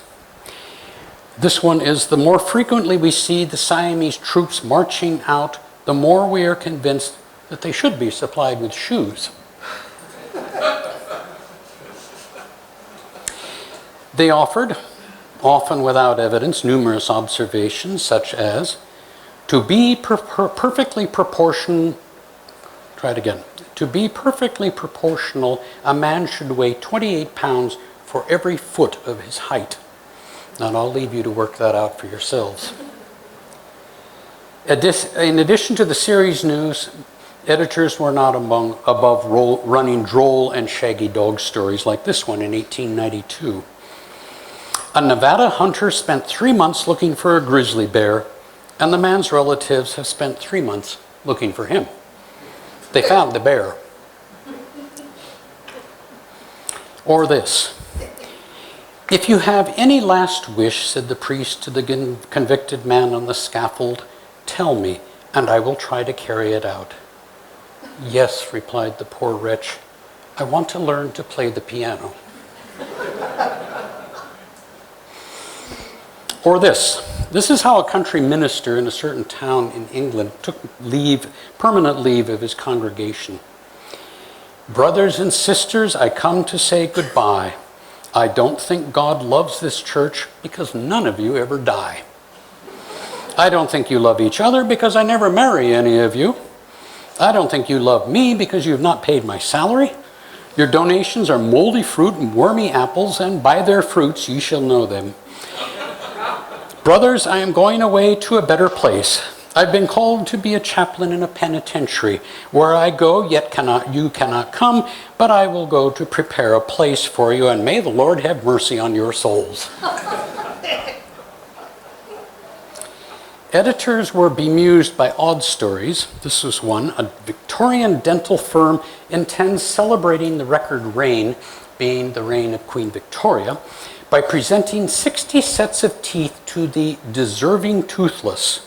This one is, the more frequently we see the Siamese troops marching out, the more we are convinced that they should be supplied with shoes. They offered, often without evidence, numerous observations such as, to be perfectly proportional, to be perfectly proportional, a man should weigh 28 pounds for every foot of his height. Now, I'll leave you to work that out for yourselves. In addition to the series news, editors were not above running droll and shaggy dog stories like this one in 1892. A Nevada hunter spent 3 months looking for a grizzly bear, and the man's relatives have spent 3 months looking for him. They found the bear. Or this. If you have any last wish, said the priest to the convicted man on the scaffold, tell me, and I will try to carry it out. Yes, replied the poor wretch, I want to learn to play the piano. Or this. This is how a country minister in a certain town in England took permanent leave of his congregation. Brothers and sisters, I come to say goodbye. I don't think God loves this church because none of you ever die. I don't think you love each other because I never marry any of you. I don't think you love me because you have not paid my salary. Your donations are moldy fruit and wormy apples, and by their fruits ye shall know them. Brothers, I am going away to a better place. I've been called to be a chaplain in a penitentiary. Where I go, you cannot come, but I will go to prepare a place for you, and may the Lord have mercy on your souls. Editors were bemused by odd stories. This was one. A Victorian dental firm intends celebrating the record reign, being the reign of Queen Victoria, by presenting 60 sets of teeth to the deserving toothless.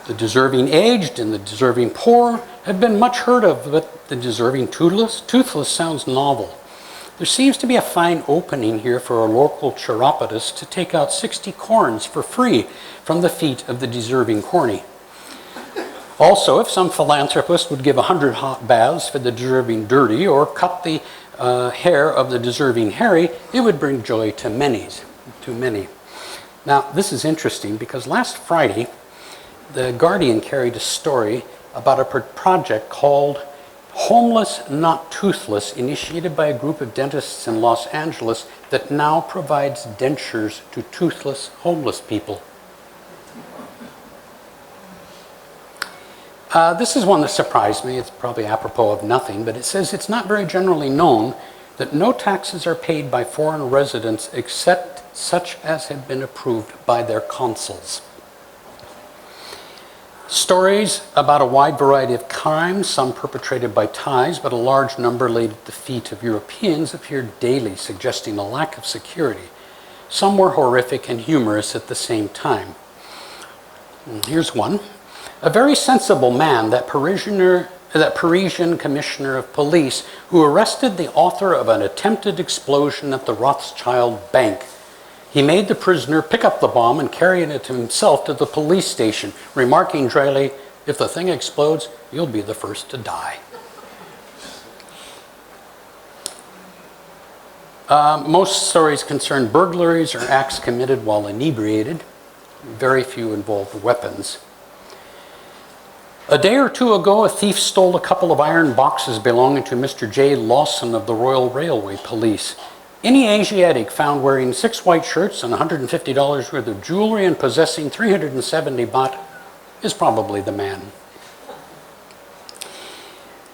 The deserving aged and the deserving poor have been much heard of, but the deserving toothless sounds novel. There seems to be a fine opening here for a local chiropodist to take out 60 corns for free from the feet of the deserving corny. Also, if some philanthropist would give 100 hot baths for the deserving dirty, or cut the hair of the deserving hairy, it would bring joy to many. Now, this is interesting because last Friday, The Guardian carried a story about a project called Homeless Not Toothless, initiated by a group of dentists in Los Angeles that now provides dentures to toothless homeless people. This is one that surprised me. It's probably apropos of nothing, but it says it's not very generally known that no taxes are paid by foreign residents except such as have been approved by their consuls. Stories about a wide variety of crimes, some perpetrated by Thais, but a large number laid at the feet of Europeans, appeared daily, suggesting a lack of security. Some were horrific and humorous at the same time. Here's one. A very sensible man, that Parisian commissioner of police, who arrested the author of an attempted explosion at the Rothschild Bank. He made the prisoner pick up the bomb and carry it himself to the police station, remarking dryly, "If the thing explodes, you'll be the first to die." Most stories concern burglaries or acts committed while inebriated. Very few involved weapons. A day or two ago, a thief stole a couple of iron boxes belonging to Mr. J. Lawson of the Royal Railway Police. Any Asiatic found wearing 6 white shirts and $150 worth of jewelry and possessing 370 baht is probably the man.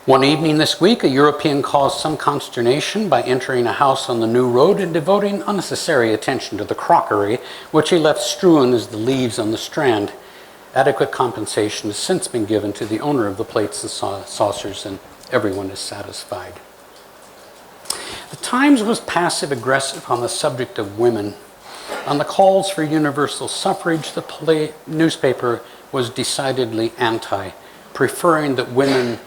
One evening this week, a European caused some consternation by entering a house on the New Road and devoting unnecessary attention to the crockery, which he left strewn as the leaves on the strand. Adequate compensation has since been given to the owner of the plates and saucers, and everyone is satisfied. The Times was passive-aggressive on the subject of women. On the calls for universal suffrage, the newspaper was decidedly anti, preferring that women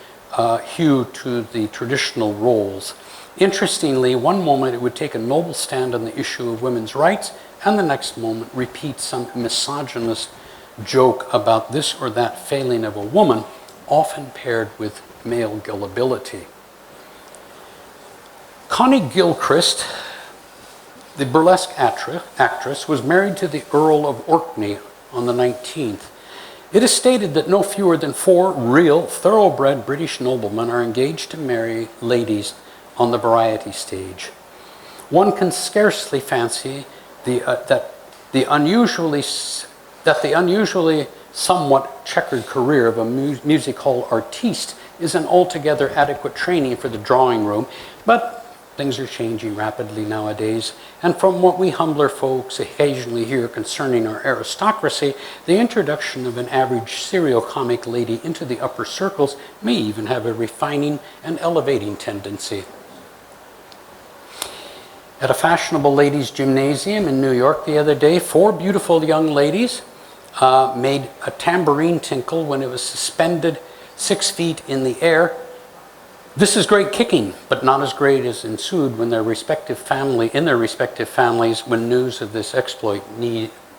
hew to the traditional roles. Interestingly, one moment it would take a noble stand on the issue of women's rights, and the next moment repeat some misogynist joke about this or that failing of a woman, often paired with male gullibility. Connie Gilchrist, the burlesque actress, was married to the Earl of Orkney on the 19th. It is stated that no fewer than 4 real, thoroughbred British noblemen are engaged to marry ladies on the variety stage. One can scarcely fancy that the unusually somewhat checkered career of a music hall artiste is an altogether adequate training for the drawing room, but things are changing rapidly nowadays, and from what we humbler folks occasionally hear concerning our aristocracy, the introduction of an average serial comic lady into the upper circles may even have a refining and elevating tendency. At a fashionable ladies' gymnasium in New York the other day, 4 beautiful young ladies made a tambourine tinkle when it was suspended 6 feet in the air, This is great kicking, but not as great as ensued when their respective families, when news of this exploit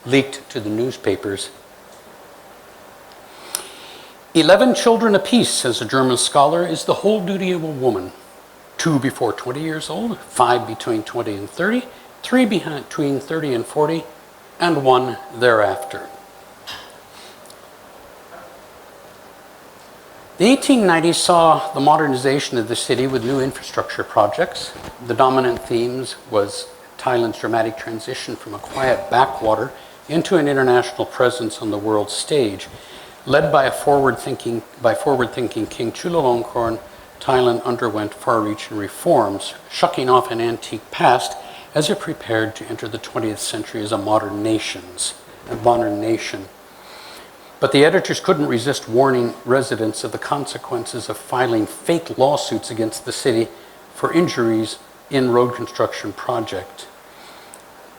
leaked to the newspapers. 11 children apiece, says a German scholar, is the whole duty of a woman. 2 before 20 years old, 5 between 20 and 30, 3 between 30 and 40, and 1 thereafter. The 1890s saw the modernization of the city with new infrastructure projects. The dominant themes was Thailand's dramatic transition from a quiet backwater into an international presence on the world stage. Led by forward-thinking King Chulalongkorn, Thailand underwent far-reaching reforms, shucking off an antique past as it prepared to enter the 20th century as a modern nation. But the editors couldn't resist warning residents of the consequences of filing fake lawsuits against the city for injuries in road construction project.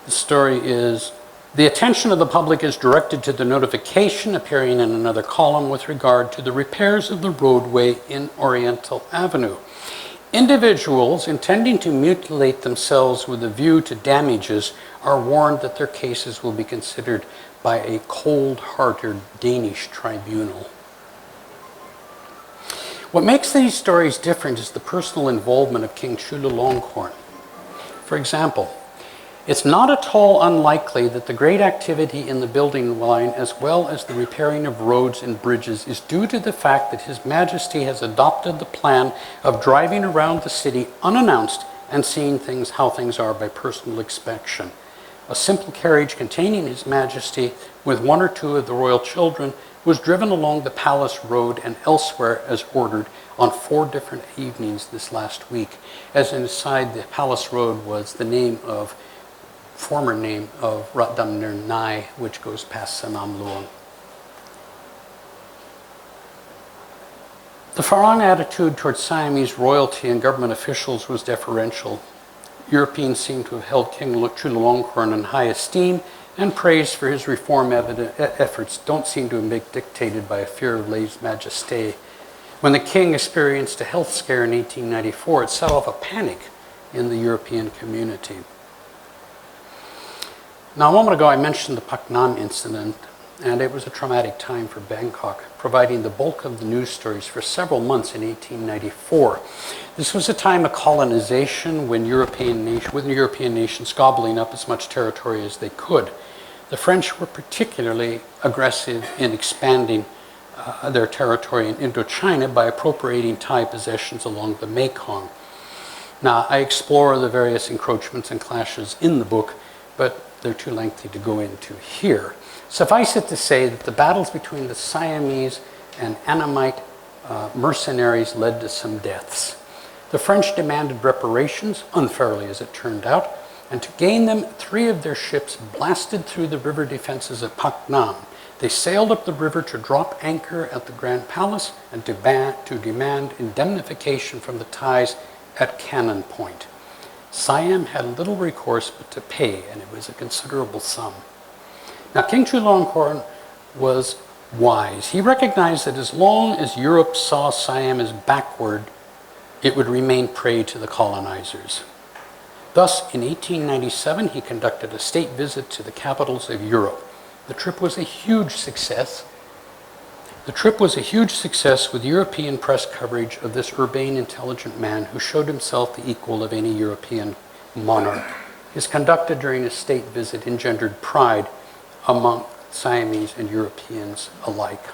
The story is, the attention of the public is directed to the notification appearing in another column with regard to the repairs of the roadway in Oriental Avenue. Individuals intending to mutilate themselves with a view to damages are warned that their cases will be considered by a cold-hearted Danish tribunal. What makes these stories different is the personal involvement of King Chulalongkorn. For example, it's not at all unlikely that the great activity in the building line, as well as the repairing of roads and bridges, is due to the fact that His Majesty has adopted the plan of driving around the city unannounced and seeing how things are by personal inspection. A simple carriage containing His Majesty with 1 or 2 of the royal children was driven along the Palace Road and elsewhere as ordered on 4 different evenings this last week. As an aside, the Palace Road was the former name of Ratdamnir Nai, which goes past Sanam Luang. The Farang attitude towards Siamese royalty and government officials was deferential. Europeans seem to have held King Chulalongkorn in high esteem, and praise for his reform efforts don't seem to have been dictated by a fear of lèse-majesté. When the king experienced a health scare in 1894, it set off a panic in the European community. Now, a moment ago, I mentioned the Pak Nam incident, and it was a traumatic time for Bangkok, providing the bulk of the news stories for several months in 1894. This was a time of colonization with European nations gobbling up as much territory as they could. The French were particularly aggressive in expanding their territory in Indochina by appropriating Thai possessions along the Mekong. Now, I explore the various encroachments and clashes in the book, but they're too lengthy to go into here. Suffice it to say that the battles between the Siamese and Annamite mercenaries led to some deaths. The French demanded reparations, unfairly as it turned out, and to gain them, 3 of their ships blasted through the river defenses at Pak Nam. They sailed up the river to drop anchor at the Grand Palace and to demand indemnification from the Thais at Cannon Point. Siam had little recourse but to pay, and it was a considerable sum. Now, King Chulalongkorn was wise. He recognized that as long as Europe saw Siam as backward, it would remain prey to the colonizers. Thus, in 1897, he conducted a state visit to the capitals of Europe. The trip was a huge success. With European press coverage of this urbane, intelligent man who showed himself the equal of any European monarch. His conduct during a state visit engendered pride among Siamese and Europeans alike.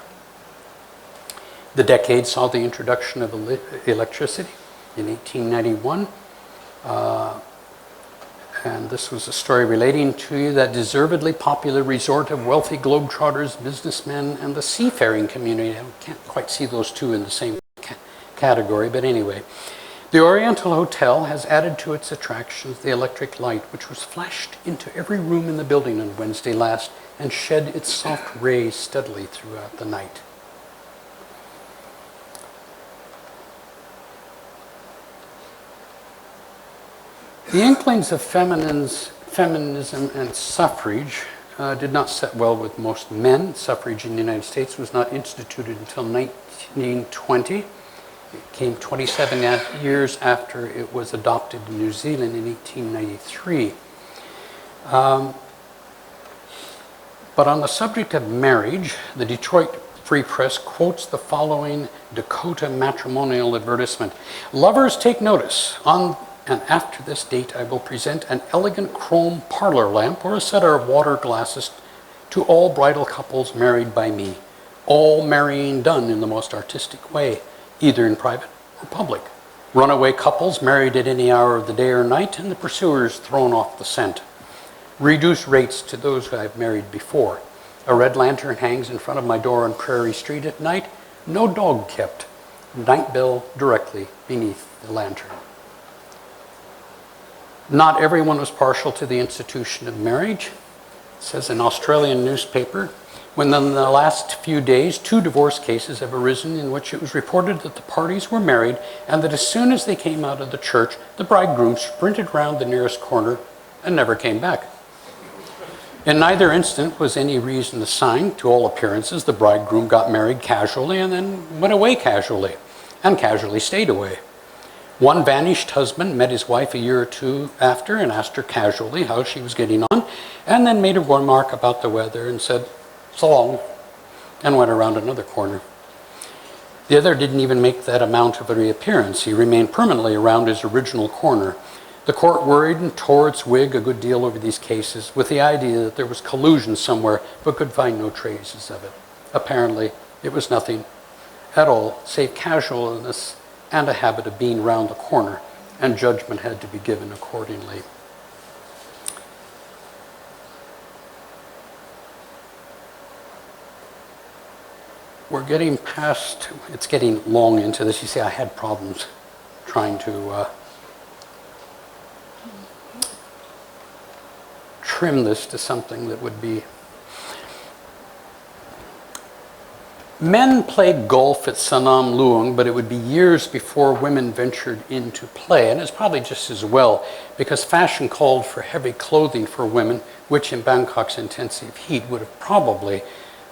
The decade saw the introduction of electricity in 1891. And this was a story relating to that deservedly popular resort of wealthy globetrotters, businessmen, and the seafaring community. I can't quite see those two in the same category, but anyway. The Oriental Hotel has added to its attractions the electric light, which was flashed into every room in the building on Wednesday last and shed its soft rays steadily throughout the night. The inklings of feminism and suffrage did not set well with most men. Suffrage in the United States was not instituted until 1920. It came 27 years after it was adopted in New Zealand in 1893. But on the subject of marriage, the Detroit Free Press quotes the following Dakota matrimonial advertisement. Lovers, take notice. On and after this date, I will present an elegant chrome parlor lamp or a set of water glasses to all bridal couples married by me. All marrying done in the most artistic way, either in private or public. Runaway couples married at any hour of the day or night, and the pursuers thrown off the scent. Reduced rates to those who I've married before. A red lantern hangs in front of my door on Prairie Street at night. No dog kept. Night bell directly beneath the lantern. Not everyone was partial to the institution of marriage. It says an Australian newspaper, when in the last few days 2 divorce cases have arisen in which it was reported that the parties were married and that as soon as they came out of the church, the bridegroom sprinted round the nearest corner and never came back. In neither instance was any reason assigned. To all appearances, the bridegroom got married casually and then went away casually, and casually stayed away. One vanished husband met his wife a year or 2 after and asked her casually how she was getting on, and then made a remark about the weather and said, "So long," and went around another corner. The other didn't even make that amount of a reappearance. He remained permanently around his original corner. The court worried and tore its wig a good deal over these cases with the idea that there was collusion somewhere, but could find no traces of it. Apparently, it was nothing at all save casualness and a habit of being round the corner, and judgment had to be given accordingly. We're getting past, it's getting long into this. You see, I had problems trying to trim this to something that would be. Men played golf at Sanam Luang, but it would be years before women ventured into play, and it's probably just as well, because fashion called for heavy clothing for women, which in Bangkok's intensive heat would have probably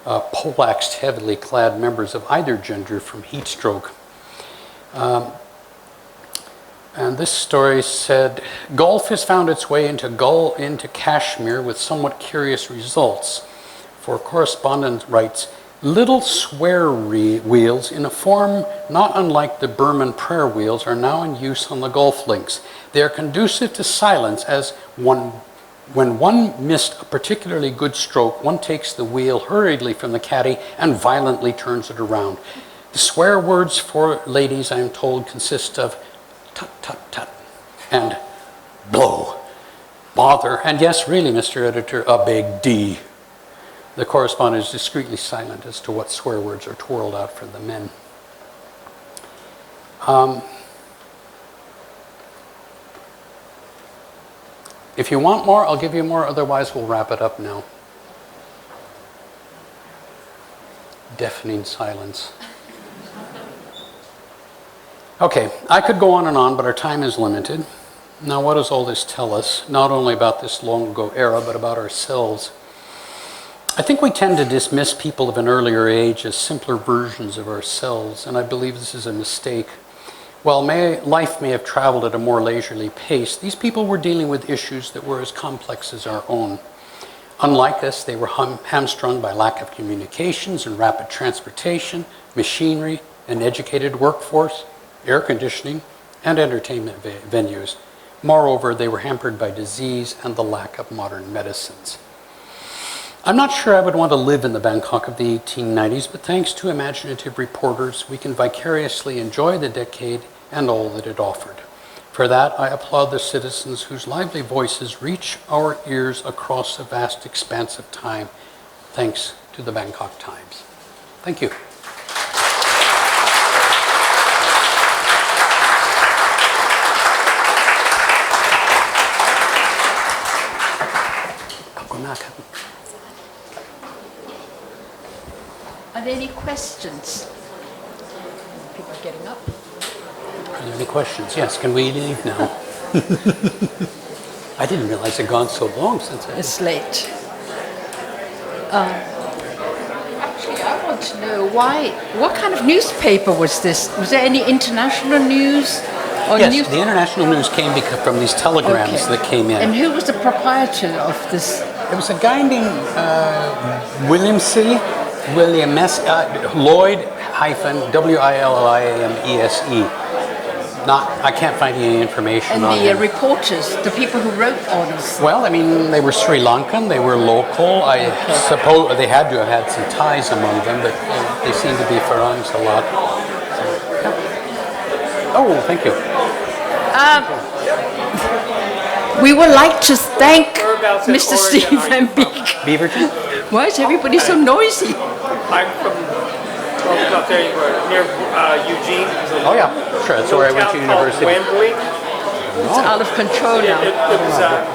poleaxed heavily clad members of either gender from heat stroke. And this story said, golf has found its way into Kashmir with somewhat curious results. For correspondent writes, little swear wheels in a form not unlike the Burman prayer wheels are now in use on the golf links. They are conducive to silence as when one missed a particularly good stroke, one takes the wheel hurriedly from the caddy and violently turns it around. The swear words for ladies, I am told, consist of tut, tut, tut, and blow, bother, and yes, really, Mr. Editor, a big D. The correspondent is discreetly silent as to what swear words are twirled out for the men. If you want more, I'll give you more, otherwise we'll wrap it up now. Deafening silence. Okay, I could go on and on, but our time is limited. Now, what does all this tell us? Not only about this long ago era, but about ourselves. I think we tend to dismiss people of an earlier age as simpler versions of ourselves, and I believe this is a mistake. While life may have traveled at a more leisurely pace, these people were dealing with issues that were as complex as our own. Unlike us, they were hamstrung by lack of communications and rapid transportation, machinery, an educated workforce, air conditioning, and entertainment venues. Moreover, they were hampered by disease and the lack of modern medicines. I'm not sure I would want to live in the Bangkok of the 1890s, but thanks to imaginative reporters, we can vicariously enjoy the decade and all that it offered. For that, I applaud the citizens whose lively voices reach our ears across a vast expanse of time, thanks to the Bangkok Times. Thank you. Are there any questions? People are getting up. Are there any questions? Yes, can we leave now? I didn't realize it had gone so long since I... It's late. Actually, I was want to know why. What kind of newspaper was this? Was there any international news? Or Yes, the international news came from these telegrams Okay. that came in. And who was the proprietor of this? It was a guy named William C. William S. Lloyd hyphen WILLIAMESE. I can't find any information And on the him. reporters, the people who wrote all this. Well, I mean, they were Sri Lankan, they were local. I suppose they had to have had some ties among them, but they seem to be Farangs a lot. Oh, thank you. We would like to thank Whereabouts in Mr. Oregon Steve are Van you from? Beek. Beaverton? Why is everybody so noisy? I'm from up there near Eugene. There's a Oh, yeah, sure. That's where I went to town called university. Wembley. It's out of control It, now.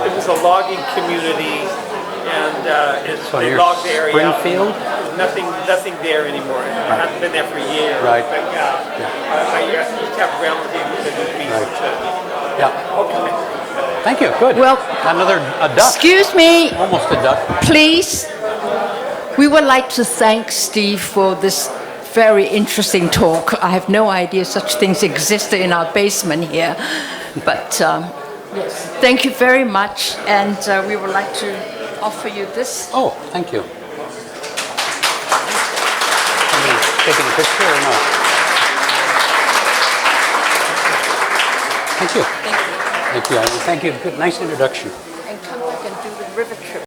it was a logging community, and So they near logged the area out. Springfield? Nothing there anymore. I haven't been there for years. Right. But I used to have grandma to do beef. Yeah. Okay. Thank you. Good. Well, A duck. Excuse me, Almost a duck. please. We would like to thank Steve for this very interesting talk. I have no idea such things existed in our basement here. But yes, thank you very much. And we would like to offer you this. Oh, thank you. Somebody taking a picture or not? Thank you. Thank you. Thank you. Good, nice introduction. And come back and do the river trip.